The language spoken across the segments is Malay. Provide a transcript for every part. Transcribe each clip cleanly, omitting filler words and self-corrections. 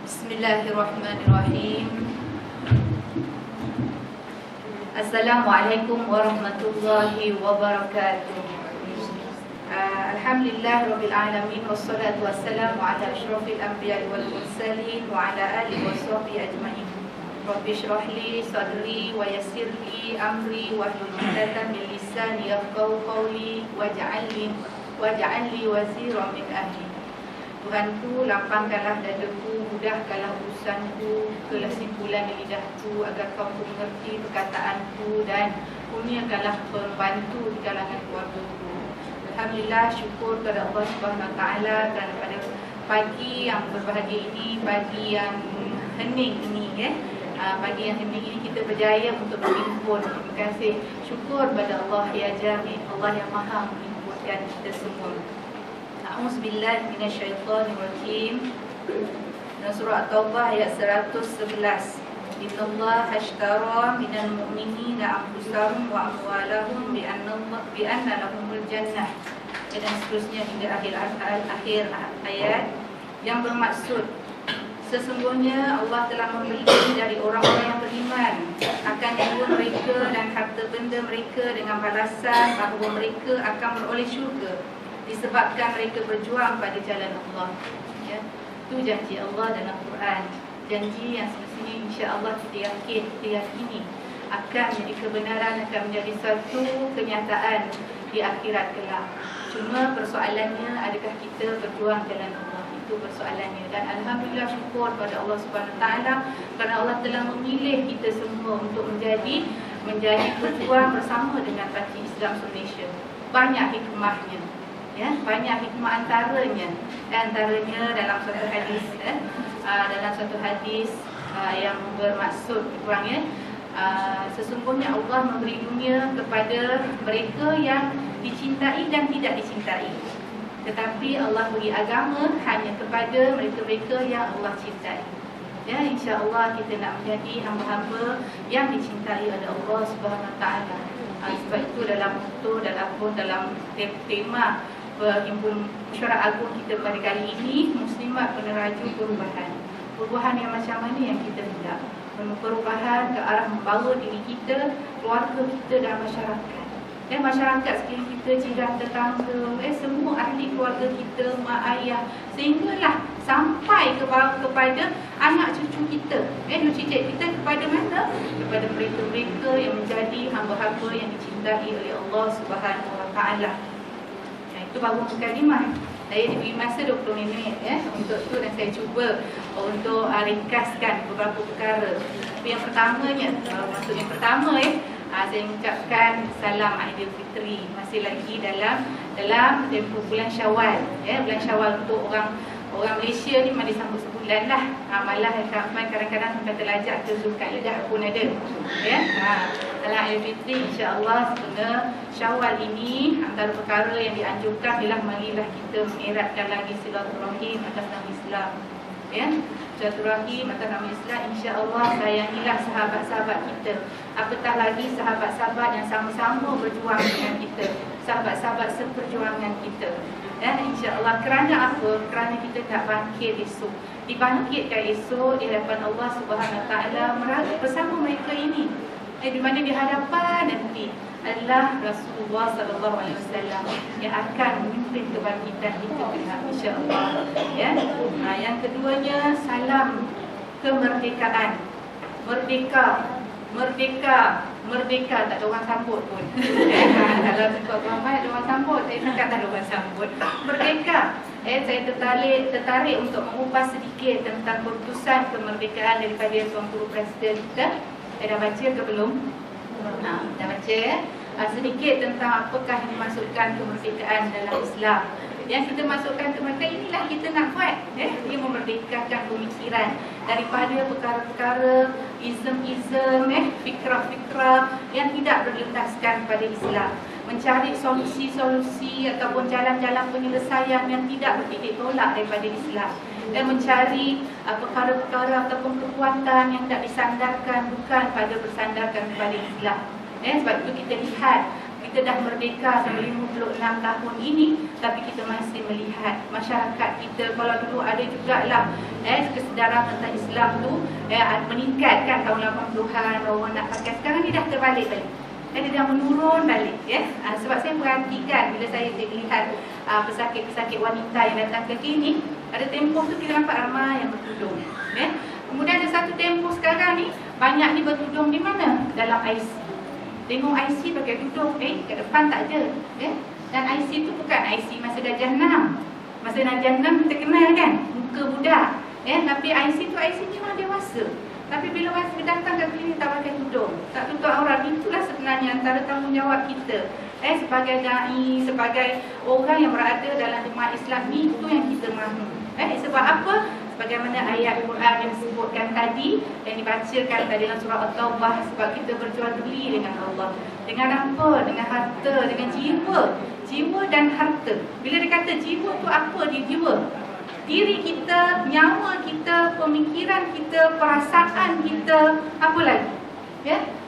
Bismillahirrahmanirrahim. Assalamualaikum warahmatullahi wabarakatuh. Alhamdulillah Rabbil Alamin. Wassalatu wassalamu ala ashrafil anbiya wal mursalin wa ala alihi wa sahbihi ajma'in. Rabbi shrah li sadri wa yassir li amri wahlul 'uqdatam min lisani yafqahu qawli waj'al li waziran min ahli. Tuhanku, lapangkanlah dadaku, mudahkanlah urusanku, kesimpulan lidahku, agar kau mengerti perkataanku, dan kurniakanlah pembantu di kalangan keluargaku. Alhamdulillah, syukur kepada Allah Subhanahu Wa Taala kerana pada pagi yang berbahagia ini, pagi yang hening ini, pagi yang hening ini kita berjaya untuk berhimpun. Terima kasih, syukur kepada Allah ya Jami', Allah yang Maha menghimpunkan kita semua. A'udzubillahi minasyaitonirrajim. Dalam surah At-Taubah ayat 111. Innallaha ashtara minal mu'minina anfusahum wa amwalahum bi anna lahumul jannah. Dan seterusnya hingga akhir ayat, yang bermaksud sesungguhnya Allah telah membeli dari orang-orang yang beriman akan jiwa mereka dan harta benda mereka dengan balasan bahawa mereka akan beroleh syurga disebabkan mereka berjuang pada jalan Allah. Itu janji Allah dalam Quran. Janji yang semestinya insya-Allah kita yakini akan menjadi kebenaran, akan menjadi satu kenyataan di akhirat kelak. Cuma persoalannya, adakah kita berjuang jalan Allah? Itu persoalannya. Dan alhamdulillah, syukur pada Allah Subhanahu Taala kerana Allah telah memilih kita semua untuk menjadi berjuang bersama dengan parti Islam Malaysia. Banyak hikmahnya. Banyak hikmah antaranya dalam satu hadis yang bermaksud kurangnya sesungguhnya Allah memberi dunia kepada mereka yang dicintai dan tidak dicintai, tetapi Allah beri agama hanya kepada mereka-mereka yang Allah cintai. InsyaAllah kita nak menjadi hamba-hamba yang dicintai oleh Allah Subhanahu Wa Taala. Sebab itu dalam tema Perhimpunan Mesyuarat Agung kita pada kali ini, Muslimat Peneraju Perubahan. Perubahan yang macam mana yang kita hendak? Perubahan ke arah membawa diri kita, keluarga kita dan masyarakat. Masyarakat sekeliling kita, jiran, tetangga, semua ahli keluarga kita, mak ayah, sehinggalah sampai kepada anak cucu kita. Cucu cicit kita kepada mana? Kepada mereka-mereka yang menjadi hamba-hamba yang dicintai oleh Allah Subhanahu Wa Taala. Itu baru mukadimah. Saya diberi masa 20 minit untuk tu, dan saya cuba untuk ringkaskan beberapa perkara. Tapi yang pertamanya, saya mengucapkan salam Aidilfitri. Masih lagi dalam tempoh bulan Syawal. Bulan Syawal untuk orang Malaysia ni masih sambut sebulan lah. Malah kadang-kadang sampai terlajak ke Zulkaidah pun ada. Dalam Aidilfitri, insya-Allah sebenarnya Syawal ini antara perkara yang dianjurkan ialah marilah kita mengeratkan lagi silaturahim atas nama Islam. Silaturahim atas nama Islam, insya-Allah sayangilah sahabat-sahabat kita. Apatah lagi sahabat-sahabat yang sama-sama berjuang dengan kita, sahabat-sahabat seperjuangan kita. InsyaAllah. Kerana apa? Kerana kita tak bangkit esok. Dibangkitkan esok di hadapan Allah Subhanahu Wa Taala bersama mereka ini. Di mana di hadapan nanti adalah Rasulullah Sallallahu Alaihi Wasallam yang akan memimpin kebangkitan kita kelak, insya-Allah. Yang keduanya, salam kemerdekaan. Merdeka, tak ada orang sambut pun. Kalau tempat ramai ada orang sambut, saya cakap tak ada orang sambut. Merdeka. Saya tertarik untuk mengupas sedikit tentang keputusan kemerdekaan daripada Tuan Guru Presiden kita. Saya dah baca ke belum? Dah baca sedikit tentang apakah yang dimasukkan kemerdekaan dalam Islam. Yang kita masukkan kemerdekaan inilah kita nak buat. Dia memerdekakan pemikiran daripada perkara-perkara izm, fikrah-fikrah yang tidak berlandaskan pada Islam. Mencari solusi-solusi ataupun jalan-jalan penyelesaian yang tidak bertitik tolak daripada Islam. Dan mencari perkara-perkara ataupun kekuatan yang tak disandarkan, bukan pada bersandarkan kepada Islam. Sebab itu kita lihat kita dah merdeka selama 56 tahun ini, tapi kita masih melihat masyarakat kita, kalau dulu ada jugalah kesedaran tentang Islam tu meningkat kan tahun 80-an, bahawa nak pakai, sekarang ni dah terbalik balik. Dia dah menurun balik sebab saya perhatikan bila saya lihat pesakit-pesakit wanita yang datang ke klinik, ada tempoh tu kita nampak ramai yang bertudung. Kemudian ada satu tempoh sekarang ni, banyak ni bertudung di mana? Dalam IC. Tengok IC pakai tudung, kat depan tak ada. Dan IC tu bukan IC masa Dajjal 6. Masa Dajjal 6 kita kenal kan, muka budak. Tapi IC tu IC ni orang dewasa. Tapi bila masa datang ke klinik tak pakai tudung, tak tutup aurat, itulah sebenarnya antara tanggungjawab kita sebagai da'i, sebagai orang yang berada dalam jemaah Islam ni, itu yang kita mahu. Sebab apa? Sebagaimana ayat Quran yang disebutkan tadi, yang dibacakan tadi dalam surah At-Taubah, sebab kita berjual beli dengan Allah. Dengan apa? Dengan harta, dengan jiwa. Jiwa dan harta. Bila dia kata jiwa tu apa dia jiwa? Diri kita, nyawa kita, pemikiran kita, perasaan kita, apa lagi?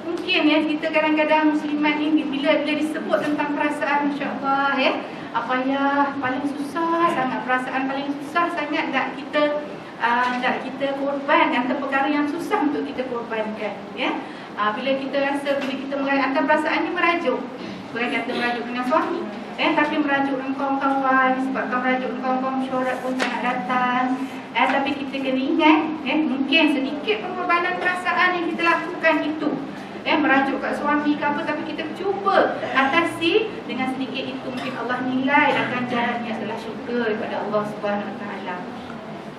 Mungkin kita kadang-kadang muslimat ni bila disebut tentang perasaan, insya-Allah apa ya, paling susah sangat, perasaan paling susah sangat nak kita korban, antara perkara yang susah untuk kita korbankan. Bila kita rasa, bila kita antara perasaan ni merajuk. Bukan kata merajuk dengan suami, tapi merajuk dengan kawan-kawan. Sebab kalau merajuk dengan kawan-kawan, mesyuarat pun tak nak datang. Tapi kita kena ingat, mungkin sedikit pengorbanan perasaan yang kita lakukan itu, merajuk kat suami ke apa, tapi kita cuba atasi dengan sedikit itu, mungkin Allah nilai akan jalannya adalah syukur kepada Allah Subhanahu Wa Taala.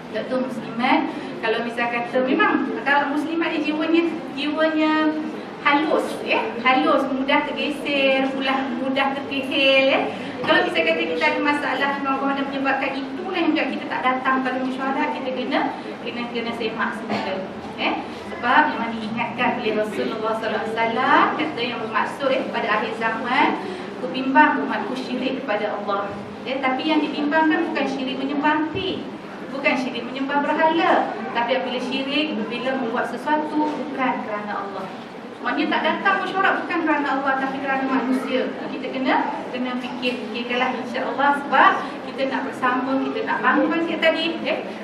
Itu muslimat, kalau misal kata memang kalau muslimat ni jiwanya halus, halus, mudah tergeser, mudah terkehel. Kalau misal kata kita ada masalah yang menyebabkan itulah yang kita tak datang pada mesyuarat, kita kena semak semula. Sebab memang diingatkan oleh Rasulullah sallallahu alaihi wasallam, kata yang bermaksud pada akhir zaman, aku bimbang umatku syirik kepada Allah. Tapi yang dibimbangkan bukan syirik menyembah api, bukan syirik menyembah berhala, tapi apabila syirik bila membuat sesuatu bukan kerana Allah. Maksudnya tak datang mesyuarat bukan kerana Allah, tapi kerana manusia. Kita kena fikirkanlah, insya-Allah, sebab kita nak bersama, kita nak bangun sikit tadi,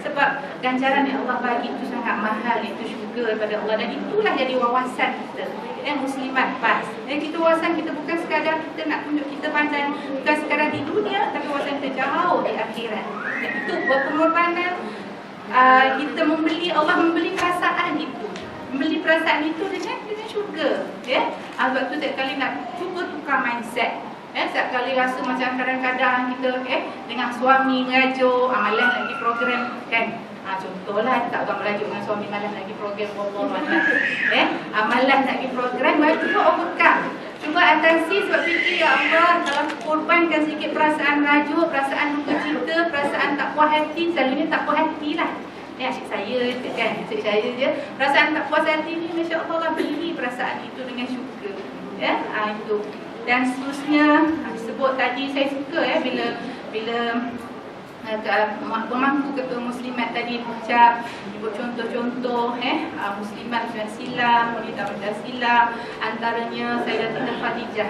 sebab ganjaran yang Allah bagi itu sangat mahal, itu syurga daripada Allah, dan itulah jadi wawasan kita. Muslimat pas. Kita wawasan kita bukan sekadar kita nak tunjuk kita pandai, bukan sekadar di dunia, tapi wawasan kita jauh di akhirat. Itu berpengorbanan. Kita Allah membeli perasaan itu. Membeli perasaan itu dengan syurga. Sebab tu setiap kali nak cuba tukar mindset. Setiap kali rasa macam kadang-kadang kita dengan suami merajuk, malas nak pergi program kan. Contohlah, tak akan merajuk dengan suami, malas nak pergi program, malas. Malas nak pergi program, baru cuba overcome. Cuba atasi, sebab fikir, ya Allah, kalau korbankan sedikit perasaan rajuk, perasaan duka cita, perasaan tak puas hati, selalunya tak puas hati lah. Asyik saya kan, asyik saya je. Perasaan tak puas hati ni, Masya Allah, beli perasaan itu dengan syurga. Itu. Dan seterusnya, disebut tadi, saya suka bila pemangku ketua muslimat tadi ucap, sebut contoh-contoh muslimat macam silam, wanita macam silam, antaranya Sayyidatina Khadijah.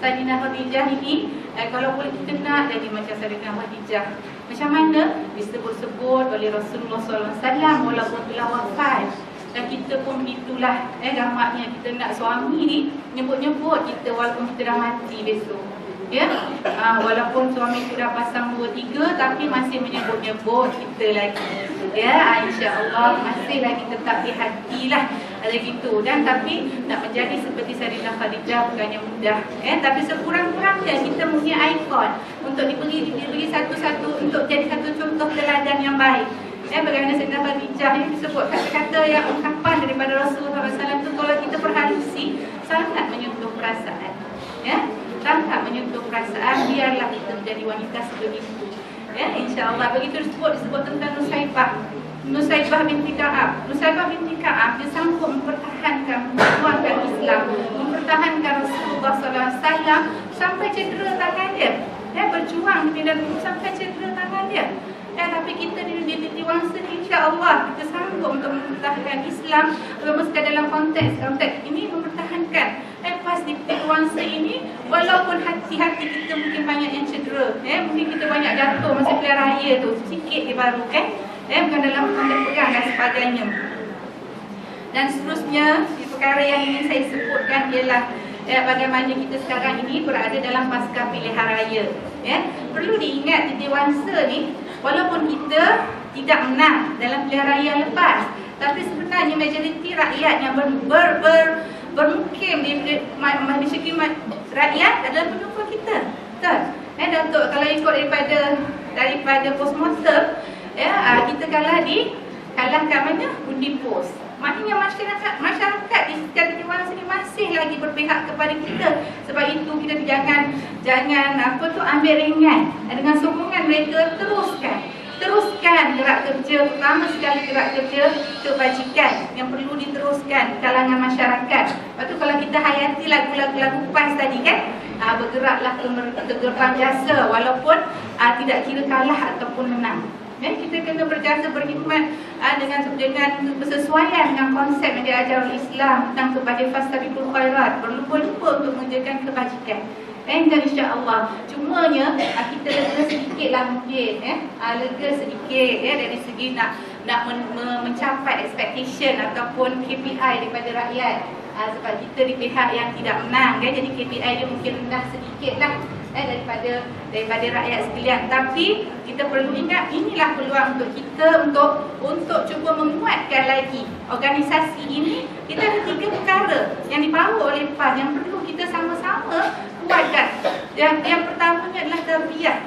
Sayyidatina Khadijah ini kalau boleh kita nak jadi macam Sayyidatina Khadijah. Macam mana disebut-sebut oleh Rasulullah SAW walaupun telah wafat. Dan kita pun begitulah gamaknya, kita nak suami ni nyebut-nyebut kita walaupun kita dah mati besok. Walaupun suami sudah pasang 2-3, tapi masih menyebut-nyebut kita lagi. InsyaAllah masih lagi tetap di hati lah. Ada gitu. Dan tapi nak menjadi seperti Sayyidatina Khadijah bukannya mudah. Tapi sekurang-kurangnya kita punya ikon untuk diberi satu-satu, untuk jadi satu contoh teladan yang baik. Bagaimana Sayyidatina Khadijah ini disebut kata-kata yang ungkapan daripada Rasulullah SAW itu, kalau kita perhalusi, sangat menyentuh perasaan. Sangat menyentuh perasaan. Biarlah kita menjadi wanita sebegitu. InsyaAllah. Begitu disebut tentang Nusaybah binti Ka'ab. Nusaybah binti Ka'ab, dia sanggup mempertahankan, mempertahankan Islam, mempertahankan Rasulullah SAW sampai cedera tangan dia. Berjuang di dalam sampai cedera tangan dia. Tapi kita di wangsa ni, insya-Allah kita sanggup untuk mempertahankan Islam. Mesti dalam konteks ini mempertahankan. Pas di nuansa ini, walaupun hati-hati kita mungkin banyak yang cedera, mungkin kita banyak jatuh masa pilihan raya tu, sikit dia baru bukan dalam konteks pegang dan sebagainya. Dan seterusnya, di perkara yang ingin saya sebutkan ialah bagaimana kita sekarang ini berada dalam pasca pilihan raya. Perlu diingat di dewasa ni, walaupun kita tidak menang dalam pilihan raya lepas, tapi sebenarnya majoriti rakyat yang bermukim di masyarakat rakyat adalah pendukung kita. Betul? Datuk, kalau ikut daripada postmortem, kita kalahkan mana? Undi pos. Maknanya masyarakat di sekitar dewasa ni masih lagi berpihak kepada kita. Sebab itu kita jangan ambil ringan. Dengan sokongan mereka teruskan gerak kerja, pertama sekali gerak kerja kebajikan yang perlu diteruskan di kalangan masyarakat. Lepas tu kalau kita hayati lagu-lagu PAS tadi bergeraklah ke gerbang jasa walaupun tidak kira kalah ataupun menang. Kita kena berjasa berkhidmat dengan bersesuaian dengan konsep yang diajar oleh Islam tentang kebajikan fastabiqul khairat, berlumba-lumba untuk mengerjakan kebajikan. Dan insya-Allah, cumanya kita lega sedikitlah mungkin, lega sedikit dari segi nak mencapai expectation ataupun KPI daripada rakyat. Sebab kita di pihak yang tidak menang, jadi KPI dia mungkin rendah sedikitlah daripada rakyat sekalian. Tapi kita perlu ingat, inilah peluang untuk kita untuk cuba menguatkan lagi organisasi ini. Kita ada 3 perkara yang dibawa oleh PAS yang perlu kita sama-sama kuatkan. Yang pertamanya adalah tarbiyah.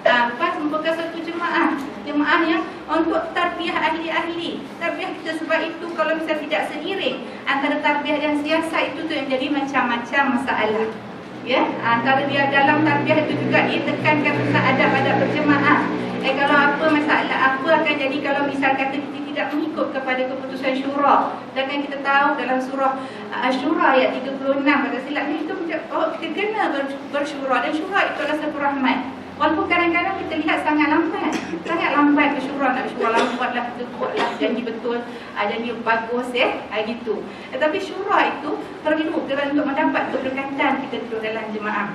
PAS merupakan satu jemaah yang untuk tarbiyah ahli-ahli. Tarbiyah kita, sebab itu kalau misalnya tidak seiring antara tarbiyah dan siasat itu yang jadi macam-macam masalah. Antara dia dalam tarbiyah itu juga dia tekankan tentang adab-adab berjemaah. Kalau apa masalah apa akan jadi kalau misal kata kita tidak mengikut kepada keputusan syura. Sedangkan kita tahu dalam surah Asy-Syura ayat 36 kata silapnya itu kita kena bersyura, dan syura itu adalah satu rahmat. Walaupun kadang-kadang kita lihat sangat lambat bersyura, nak bersyura lambatlah, kita buatlah janji betul, janji bagus gitu. Tetapi syura itu perlu untuk mendapat keberkatan kita duduk dalam jemaah.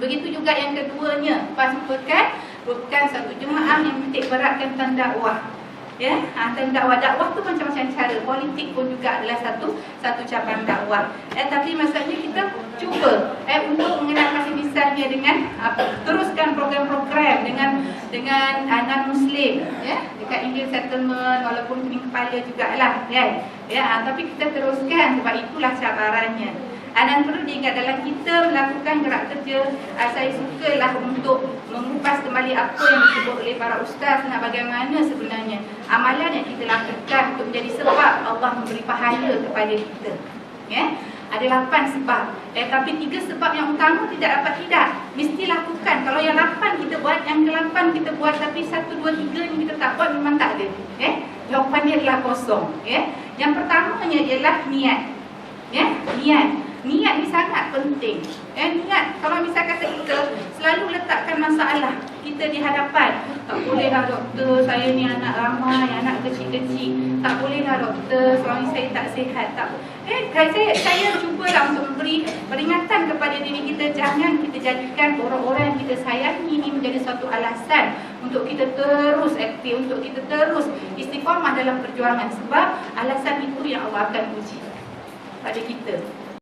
Begitu juga yang keduanya, PAS merupakan satu jemaah yang menitik beratkan tentang dakwah. Tentang dakwah tu macam-macam cara. Politik pun juga adalah satu cabang dakwah. Tapi maksudnya kita cuba untuk mengenal kasih misalnya dengan teruskan program-program dengan non-Muslim, dekat Indian settlement, walaupun kuning kepala jugalah tapi kita teruskan sebab itulah cabarannya. Dan perlu diingat dalam kita melakukan gerak kerja, saya sukalah untuk mengupas kembali apa yang disebut oleh para ustaz nak bagaimana sebenarnya amalan yang kita lakukan untuk menjadi sebab Allah memberi pahala kepada kita. Ada 8 sebab, tapi 3 sebab yang utama tidak mesti lakukan. Kalau yang 8 kita buat, yang ke-8 kita buat, tapi 1, 2, 3 yang kita tak buat memang tak ada. Jawapan dia adalah kosong. Yang pertamanya ialah niat. Niat ni sangat penting. Niat, kalau misal kata kita selalu letakkan masalah kita di hadapan, tak bolehlah doktor, saya ni anak ramai, anak kecil-kecil, tak bolehlah doktor, suami saya tak sihat, saya cubalah untuk memberi peringatan kepada diri kita, jangan kita jadikan orang-orang yang kita sayangi ini menjadi suatu alasan untuk kita terus aktif, untuk kita terus istiqamah dalam perjuangan, sebab alasan itu yang Allah akan uji pada kita.